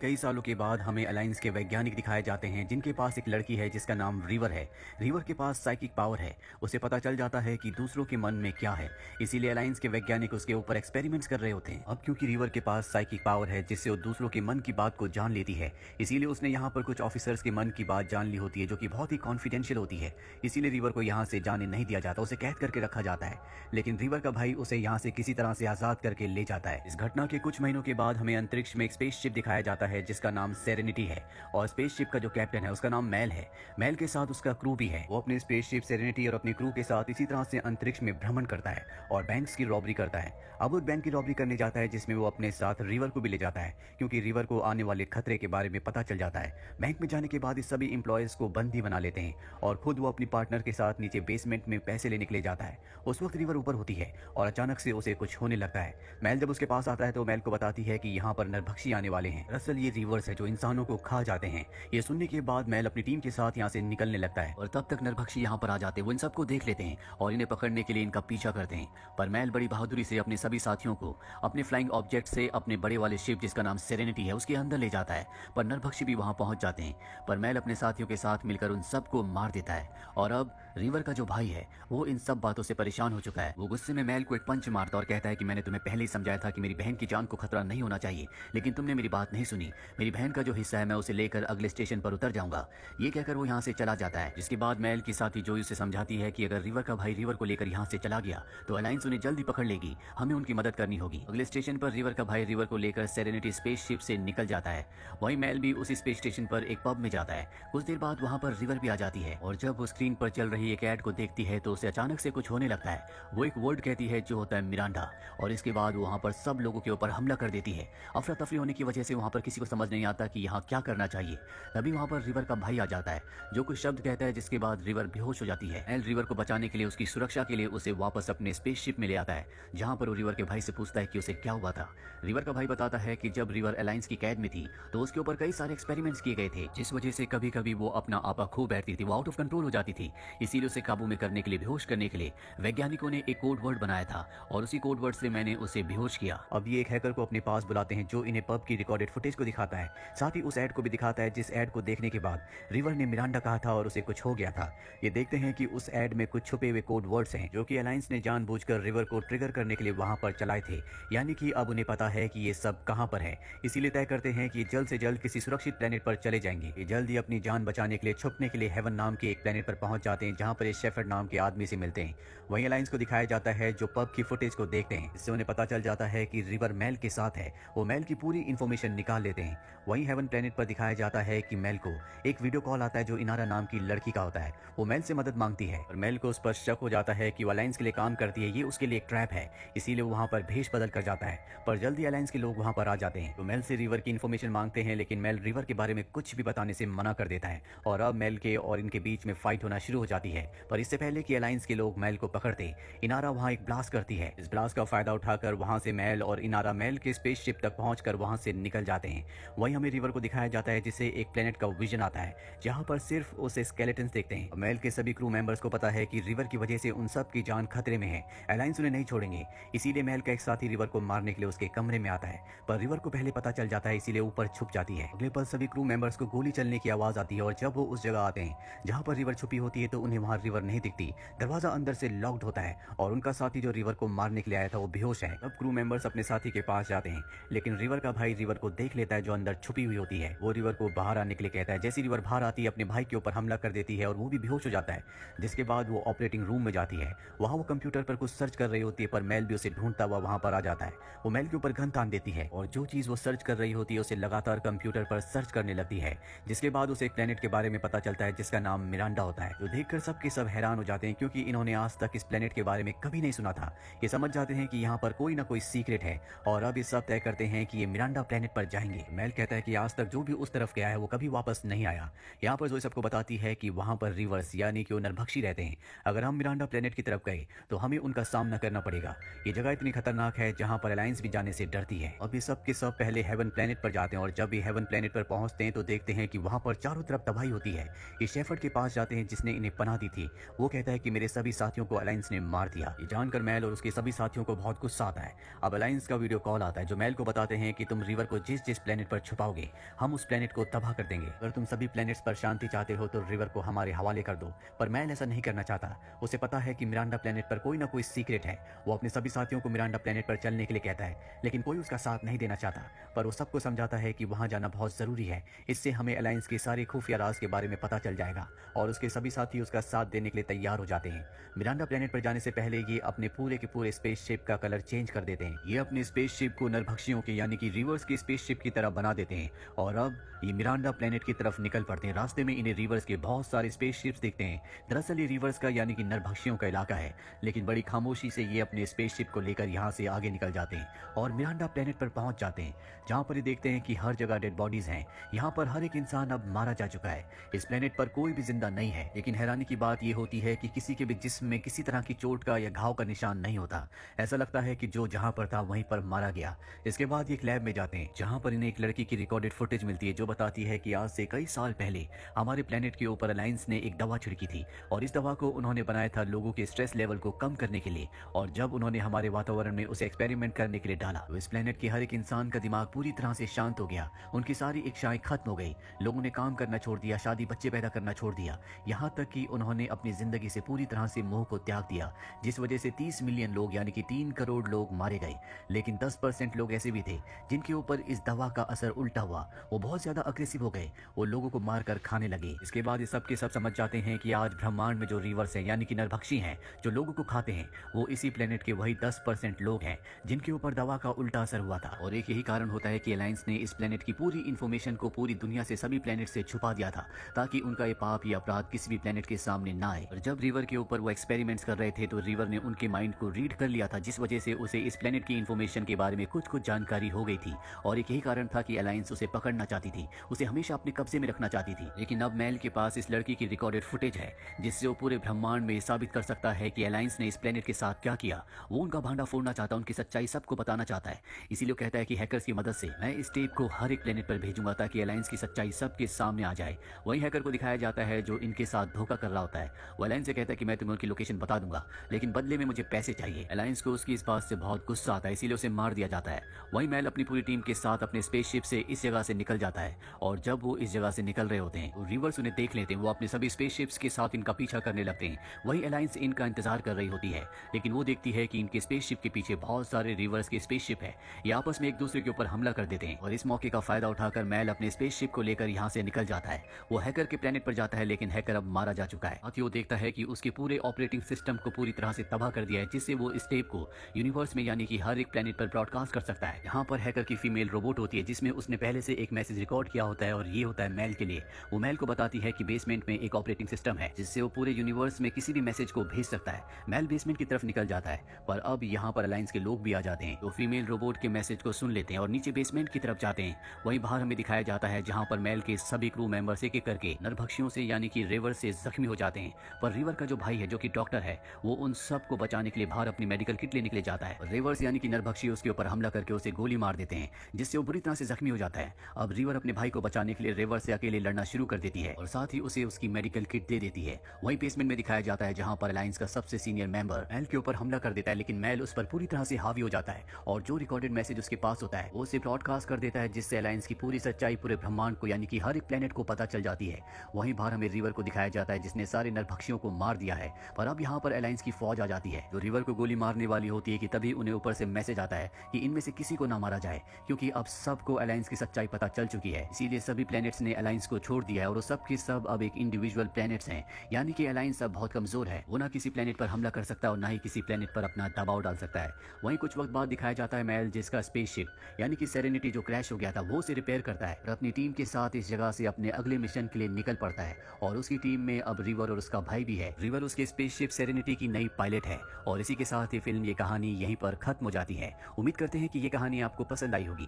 कई सालों के बाद हमें अलायंस के वैज्ञानिक दिखाए जाते हैं जिनके पास एक लड़की है जिसका नाम रिवर है। रिवर के पास साइकिक पावर है। उसे पता चल जाता है कि दूसरों के मन में क्या है, इसीलिए अलायंस के वैज्ञानिक उसके ऊपर एक्सपेरिमेंट्स कर रहे होते हैं। अब क्योंकि रिवर के पास साइकिक पावर है जिससे वो दूसरों के मन की बात को जान लेती है, इसीलिए उसने यहाँ पर कुछ ऑफिसर्स के मन की बात जान ली होती है जो कि बहुत ही कॉन्फिडेंशियल होती है। इसीलिए रिवर को यहाँ से जाने नहीं दिया जाता, उसे कैद करके रखा जाता है। लेकिन रिवर का भाई उसे यहाँ से किसी तरह से आजाद करके ले जाता है। इस घटना के कुछ महीनों के बाद हमें अंतरिक्ष में एक स्पेसशिप दिखाया जाता है जिसका नाम सेरेनिटी है और स्पेसशिप का जो कैप्टन है उसका नाम मेल है। मेल के साथ उसका क्रू भी है। वो अपने स्पेसशिप सेरेनिटी और अपने क्रू के साथ इसी तरह से अंतरिक्ष में भ्रमण करता है और बैंक्स की रॉबरी करता है। अब वो बैंक की रॉबरी करने जाता है जिसमें वो अपने साथ रिवर को भी ले जाता है क्योंकि रिवर को आने वाले खतरे के बारे में पता चल जाता है। बैंक में जाने के बाद इस सभी एम्प्लॉयज को बंदी बना लेते हैं और खुद वो अपनी पार्टनर के साथ नीचे बेसमेंट में पैसे लेने के लिए जाता है। उस वक्त रिवर ऊपर होती है और अचानक से उसे कुछ होने लगता है। मेल जब उसके पास आता है तो मेल को बताती है कि यहाँ पर नरभक्षी आने वाले हैं। दरअसल ये रिवर्स है जो इंसानों को खा जाते हैं। ये सुनने के बाद मेल अपनी टीम के साथ यहाँ से निकलने लगता है और तब तक नरभक्षी यहाँ पर आ जाते हैं। वो इन सबको देख लेते हैं और इन्हें पकड़ने के लिए इनका पीछा करते हैं। पर मेल बड़ी बहादुरी से अपने सभी साथियों को अपने फ्लाइंग ऑब्जेक्ट से अपने बड़े वाले शिप जिसका नाम सेरेनिटी है उसके अंदर ले जाता है। पर नरभक्षी भी वहां पहुंच जाते हैं। पर मेल अपने साथियों के साथ मिलकर उन सबको मार देता है और अब रिवर का जो भाई है वो इन सब बातों से परेशान हो चुका है। वो गुस्से में मेल को एक पंच मारता और कहता है कि मैंने तुम्हें पहले ही समझाया था कि मेरी बहन की जान को खतरा नहीं होना चाहिए, लेकिन तुमने मेरी बात नहीं सुनी। मेरी बहन का जो हिस्सा है मैं उसे लेकर अगले स्टेशन पर उतर जाऊंगा। ये कहकर वो यहाँ से चला जाता है। जिसके बाद मेल की साथी जोई उसे समझाती है कि अगर रिवर का भाई रिवर को लेकर यहाँ से चला गया तो अलायंस उन्हें जल्दी पकड़ लेगी, हमें उनकी मदद करनी होगी। अगले स्टेशन पर रिवर का भाई रिवर को लेकर सेरेनिटी स्पेसशिप से निकल जाता है। वहीं मेल भी उसी स्पेस स्टेशन पर एक पब में जाता है। कुछ देर बाद वहाँ पर रिवर भी आ जाती है और जब वो स्क्रीन पर चल रही एक ऐड को देखती है तो उसे अचानक से कुछ होने लगता है। वो एक वर्ड कहती है जो होता है मिरांडा और इसके बाद वो वहाँ पर सब लोगों के ऊपर हमला कर देती है। अफरा तफरी होने की वजह से वहाँ पर किसी को समझ नहीं आता कि यहाँ क्या करना चाहिए। तभी वहाँ पर रिवर का भाई आ जाता है जो कुछ शब्द कहता है जिसके बाद रिवर बेहोश हो जाती है। मेल रिवर को बचाने के लिए उसकी सुरक्षा के लिए उसे वापस अपने स्पेसशिप में ले आता है जहाँ पर वो रिवर के भाई से पूछता है कि उसे क्या हुआ था। रिवर का भाई बताता है कि जब रिवर अलायंस की कैद में थी तो उसके ऊपर कई सारे एक्सपेरिमेंट्स किए गए थे जिस वजह से कभी कभी वो अपना आपा खो बैठती थी, वो आउट ऑफ कंट्रोल हो जाती थी। इसीलिए उसे काबू में करने के लिए, बेहोश करने के लिए वैज्ञानिकों ने एक कोड वर्ड बनाया था और उसी कोड वर्ड से मैंने उसे बेहोश किया। अब ये एक हैकर को अपने पास बुलाते हैं जो इन्हें पब की रिकॉर्डेड फुटेज को दिखाता है, साथ ही उस एड को भी दिखाता है जिस एड को देखने के बाद रिवर ने मिरांडा कहा था और उसे कुछ हो गया था। ये देखते हैं कि उस एड में कुछ छुपे हुए कोड वर्ड्स हैं जो कि अलायंस ने जानबूझकर रिवर को ट्रिगर करने के लिए वहां पर चलाए थे। यानी कि अब उन्हें पता है कि ये सब कहां पर है, इसीलिए तय करते हैं कि जल्द से जल्द किसी सुरक्षित प्लेनेट पर चले जाएंगे। ये जल्द ही अपनी जान बचाने के लिए छुपने के लिए हेवन नाम के एक प्लेनेट पर पहुंच जाते हैं जहां पर एक शेफर्ड नाम के आदमी से मिलते हैं। वहीं अलायंस को दिखाया जाता है जो पब की फुटेज को देखते हैं। इससे उन्हें पता चल जाता है कि रिवर मेल के साथ है। वो मेल की पूरी इंफॉर्मेशन निकाल लेते हैं। वहीं हेवन प्लेनेट पर दिखाया जाता है कि मेल को एक वीडियो कॉल आता है जो इनारा नाम की लड़की का होता है। वो मेल से मदद मांगती है और मेल को उस पर शक हो जाता है कि वो अलायंस के लिए काम करती है, ये उसके लिए एक ट्रैप है, इसीलिए वो वहां पर भेष बदल कर जाता है। पर जल्दी अलायंस के लोग वहां पर आ जाते हैं तो मेल से रिवर की इन्फॉर्मेशन मांगते हैं, लेकिन मेल रिवर के बारे में कुछ भी बताने से मना कर देता है और अब मेल के और इनके बीच में फाइट होना शुरू हो जाती है। पर इससे पहले कि अलायंस के लोग मेल को पकड़ते, इनारा वहां एक ब्लास्ट करती है। इस ब्लास्ट का फायदा उठाकर वहां से मेल और इनारा मेल के स्पेसशिप तक पहुंचकर वहां से निकल जाते हैं। वहीं हमें रिवर को दिखाया जाता है जिसे एक प्लेनेट का विजन आता है जहां पर सिर्फ उसे स्केलेटन्स देखते हैं। मेल के सभी क्रू मेंबर्स को पता है कि रिवर की वजह से उन सब की जान खतरे में है, अलायंस उन्हें नहीं छोड़ेंगे। इसीलिए मेल का एक साथी रिवर को मारने के लिए उसके कमरे में आता है, पर रिवर को पहले पता चल जाता है इसीलिए ऊपर छुप जाती है। अगले पल सभी क्रू मेंबर्स को गोली चलने की आवाज आती है और जब वो उस जगह आते हैं जहां पर रिवर छुपी होती है तो उन्हें वहां रिवर नहीं दिखती। दरवाजा अंदर से लॉक्ड होता है और उनका साथी जो रिवर को मारने के लिए आया था वो बेहोश है। अब क्रू मेंबर्स अपने साथी के पास जाते हैं, लेकिन रिवर का भाई रिवर को देख लेता है जो अंदर छुपी हुई होती है। वो रिवर को बाहर आने के लिए कहता है। जैसी रिवर बाहर आती है अपने भाई के ऊपर हमला कर देती है और वो भी बेहोश हो जाता है। जिसके बाद वो ऑपरेटिंग रूम में जाती है। वहां वो कंप्यूटर पर कुछ सर्च कर रही होती है, पर मेल भी उसे ढूंढता हुआ वहां पर आ जाता है। वो मेल के ऊपर गन तान देती है और जो चीज वो सर्च कर रही होती है उसे लगातार कंप्यूटर पर सर्च करने लगती है। जिसके बाद उसे एक प्लेनेट के बारे में पता चलता है जिसका नाम मिरांडा होता है, जो देखकर सबके सब हैरान हो जाते हैं क्योंकि इन्होंने आज तक इस प्लेनेट के बारे में कभी नहीं सुना था। ये समझ जाते हैं कि यहाँ पर कोई ना कोई सीक्रेट है और अब ये सब तय करते हैं कि ये मिरांडा प्लेनेट पर जाएंगे। मेल कहता है कि आज तक जो भी उस तरफ गया है वो कभी वापस नहीं आया। यहाँ पर जोई सबको बताती है कि वहां पर रिवर्स यानी कि वो नरभक्षी रहते हैं। अगर हम मिरांडा प्लेनेट की तरफ गए तो हमें उनका सामना करना पड़ेगा। ये जगह इतनी खतरनाक है जहाँ पर अलायंस भी जाने से डरती है। अब ये सब के सब पहले हेवन प्लेनेट पर जाते हैं और जब ये हेवन प्लेनेट पर पहुंचते हैं तो देखते हैं कि वहां पर चारों तरफ तबाही होती है। ये शेफर्ड के पास जाते हैं जिसने इन्हें पनाह दी थी। वो कहता है कि मेरे सभी साथियों को अलायंस ने मार दिया। ये जानकर मेल और उसके सभी साथियों को बहुत गुस्सा आता है। अब अलायंस का वीडियो कॉल आता है जो मेल को बताते हैं कि तुम रिवर को जिस जिस प्लेनेट पर छुपाओगे हम उस प्लेनेट को तबाह कर देंगे। अगर तुम सभी प्लेनेट्स पर शांति चाहते हो तो रिवर को हमारे हवाले कर दो। पर मेल ऐसा नहीं करना चाहता। उसे पता है कि मिरांडा प्लेनेट पर कोई ना कोई सीक्रेट है। वो अपने सभी साथियों को मिरांडा प्लेनेट पर चलने के लिए कहता है, लेकिन कोई उसका साथ नहीं देना चाहता। पर वो सबको समझाता है कि वहां जाना बहुत जरूरी है। इससे हमें अलायंस के सारे खुफिया राज के बारे में पता चल जाएगा और उसके सभी साथी उसका साथ देने के लिए तैयार हो जाते हैं। मिरांडा प्लेनेट पर जाने से पहले ये अपने पूरे के पूरे स्पेसशिप का कलर चेंज कर देते हैं। ये अपने स्पेसशिप को नरभक्षियों के यानी कि रिवर्स के स्पेसशिप की तरह बना देते हैं और अब ये मिरांडा प्लेनेट की तरफ निकल पड़ते हैं। रास्ते में इन्हें रिवर्स के बहुत सारे स्पेसशिप्स दिखते हैं। दरअसल ये रिवर्स का यानी कि नरभक्षियों का इलाका है, लेकिन बड़ी खामोशी से ये अपने स्पेसशिप को लेकर यहाँ से आगे निकल जाते हैं और मिरांडा प्लेनेट पर पहुंच जाते हैं, जहाँ पर ये देखते हैं कि हर जगह डेड बॉडीज हैं। यहाँ पर हर एक इंसान अब मारा जा चुका है। इस प्लेनेट पर कोई भी जिंदा नहीं है, लेकिन हैरानी की बात यह होती है कि किसी के भी जिस्म में किसी तरह की चोट का या घाव का निशान नहीं होता। ऐसा लगता है कि जो जहाँ पर था वहीं पर मारा गया। इसके बाद ये एक लैब में जाते हैं, जहाँ पर इन्हें एक लड़की की रिकॉर्डेड फुटेज मिलती है जो बताती है कि आज से कई साल पहले हमारे प्लेनेट के ऊपर अलायंस ने एक दवा छिड़की थी और इस दवा को उन्होंने बनाया था लोगों के स्ट्रेस लेवल को कम करने के लिए। और जब उन्होंने हमारे वातावरण में उसे एक्सपेरिमेंट करने के लिए डाला तो इस प्लेनेट के हर एक इंसान का दिमाग पूरी तरह से शांत हो गया। उनकी सारी इच्छाएं खत्म हो गई। लोगों ने काम करना छोड़ दिया, शादी बच्चे पैदा करना छोड़ दिया, यहाँ तक कि उन्होंने अपनी जिंदगी से पूरी तरह से मोह को त्याग दिया, जिस वजह से 30 मिलियन लोग यानी कि 3 करोड़ लोग मारे गए। लेकिन 10% लोग ऐसे भी थे जिनके ऊपर इस दवा का असर उल्टा हुआ। वो बहुत ज्यादा अग्रेसिव हो गए, वो लोगों को मारकर खाने लगे। इसके बाद ये सब के सब समझ जाते हैं कि आज ब्रह्मांड में जो रिवर्स है यानी कि नरभक्षी हैं जो लोगों को खाते हैं, वो इसी प्लेनेट के वही 10% लोग हैं जिनके ऊपर दवा का उल्टा असर हुआ था। और एक यही कारण होता है कि अलायंस ने इस प्लेनेट की पूरी इंफॉर्मेशन को पूरी दुनिया से सभी प्लेनेट से छुपा दिया था, ताकि उनका ये पाप या अपराध किसी भी प्लेनेट के सामने ना आए। और जब रिवर के ऊपर वो एक्सपेरिमेंट्स कर रहे थे तो रिवर ने उनके माइंड को रीड कर लिया था, जिस वजह से उसे इस प्लेनेट की इंफॉर्मेशन के बारे में कुछ जानकारी हो गई थी। और एक यही कारण था कि अलायंस उसे पकड़ना चाहती थी, उसे हमेशा अपने कब्जे में रखना चाहती थी। लेकिन अब मेल के पास इस लड़की की रिकॉर्डेड फुटेज है जिससे वो पूरे ब्रह्मांड में साबित कर सकता है कि अलायंस ने इस प्लेनेट के साथ क्या किया। वो उनका भांडा फोड़ना चाहता है, उनकी सच्चाई सबको बताना चाहता है। इसीलिए कहता है कि हैकर्स की मदद से मैं इस टेप को हर एक प्लेनेट पर भेजूंगा ताकि अलायंस की सच्चाई सबके सामने आ जाए। वही हैकर को दिखाया जाता है जो इनके साथ धोखा कर रहा होता है। वो अलायंस से कहता है कि मैं तुम्हें उनकी लोकेशन बता दूंगा, लेकिन बदले में मुझे पैसे चाहिए। अलायंस को उसकी इस बात से बहुत गुस्सा आता है, इसीलिए उसे मार दिया जाता है। वही मेल अपनी पूरी टीम के साथ अपने स्पेसशिप से इस जगह से निकल जाता है और जब वो इस जगह से निकल रहे होते हैं तो रिवर्स उन्हें देख लेते हैं। वो अपने सभी स्पेसशिप्स के साथ इनका पीछा करने लगते हैं। वही अलायंस इनका इंतजार कर रही होती है, लेकिन वो देखती है कि इनके स्पेसशिप के पीछे बहुत सारे रिवर्स के स्पेसशिप है। ये आपस में एक दूसरे के ऊपर हमला कर देते हैं और इस मौके का फायदा उठाकर मेल अपने स्पेसशिप को लेकर यहाँ से निकल जाता है। वो हैकर के प्लेनेट पर जाता है, लेकिन हैकर अब मारा जा चुका है। साथ ही वो देखता है कि उसके पूरे ऑपरेटिंग सिस्टम को पूरी तरह से तबाह कर दिया है, जिससे वो इस टेप को यूनिवर्स में यानी कि हर एक प्लेनेट पर ब्रॉडकास्ट कर सकता है। यहाँ पर हैकर की फीमेल रोबोट होती है जिसमें उसने पहले से एक मैसेज रिकॉर्ड किया होता है और ये होता है मेल के लिए। वो मेल को बताती है कि बेसमेंट में एक ऑपरेटिंग सिस्टम है जिससे वो पूरे यूनिवर्स में किसी भी मैसेज को भेज सकता है। मेल बेसमेंट की तरफ निकल जाता है, पर अब यहाँ पर अलायंस के लोग भी आ जाते हैं। तो फीमेल रोबोट के मैसेज को सुन लेते हैं और नीचे बेसमेंट की तरफ जाते हैं। वहीं बाहर हमें दिखाया जाता है जहाँ पर मेल के सभी क्रू मेंबर्स एक एक करके नरभक्षियों से यानी कि रिवर से जख्मी हो जाते हैं। पर रिवर का जो भाई है जो कि डॉक्टर है, वो उन सब को बचाने के लिए बाहर अपनी मेडिकल किट लेने के लिए जाता है। रिवर्स यानी कि नरभक्षी उसके ऊपर हमला करके उसे गोली मार देते हैं, जिससे वो बुरी तरह से जख्मी हो जाता है। अब रिवर अपने भाई को बचाने के लिए रिवर से अकेले लड़ना शुरू कर देती है और साथ ही उसे उसकी मेडिकल किट दे देती है। वहीं बेसमेंट में दिखाया जाता है जहाँ पर अलायंस का सबसे सीनियर मेंबर मेल के ऊपर हमला कर देता है, लेकिन मेल उस पर पूरी तरह से हावी हो जाता है और जो रिकॉर्डेड मैसेज उसके पास होता है वो उसे ब्रॉडकास्ट कर देता है, जिससे अलायंस की पूरी सच्चाई पूरे ब्रह्मांड को यानी कि हर एक प्लेनेट को पता चल जाती है। वहीं बाहर हमें रिवर को दिखाया जाता है जिसने सारे नरभक्षियों को मार दिया है, पर अब यहाँ पर अलायंस की फौज आ जाती है जो रिवर को गोली मारने वाली होती है कि तभी उन्हें ऊपर से मैसेज आता है कि इनमें से किसी को ना मारा जाए, क्योंकि अब सबको अलायंस की सच्चाई पता चल चुकी है। इसीलिए सभी प्लैनेट्स ने अलायंस को छोड़ दिया है और वो सब के सब अब एक इंडिविजुअल प्लैनेट्स हैं, यानी कि अलायंस अब बहुत कमजोर है। वो ना किसी प्लैनेट पर हमला कर सकता है और ना ही किसी प्लैनेट पर अपना दबाव डाल सकता है। वहीं कुछ वक्त बाद दिखाया जाता है मेल जिसका स्पेसशिप यानी कि सेरेनिटी जो क्रैश हो गया था वो उसे रिपेयर करता है और अपनी टीम के साथ इस जगह से अपने अगले मिशन के लिए निकल पड़ता है। और उसकी टीम में अब रिवर और उसका भाई भी है। रिवर उसके स्पेसशिप सेरेनिटी की नई पायलट है और इसी के साथ ये फिल्म, ये कहानी यहीं पर खत्म हो जाती है। उम्मीद करते हैं कि ये कहानी आपको पसंद आई होगी।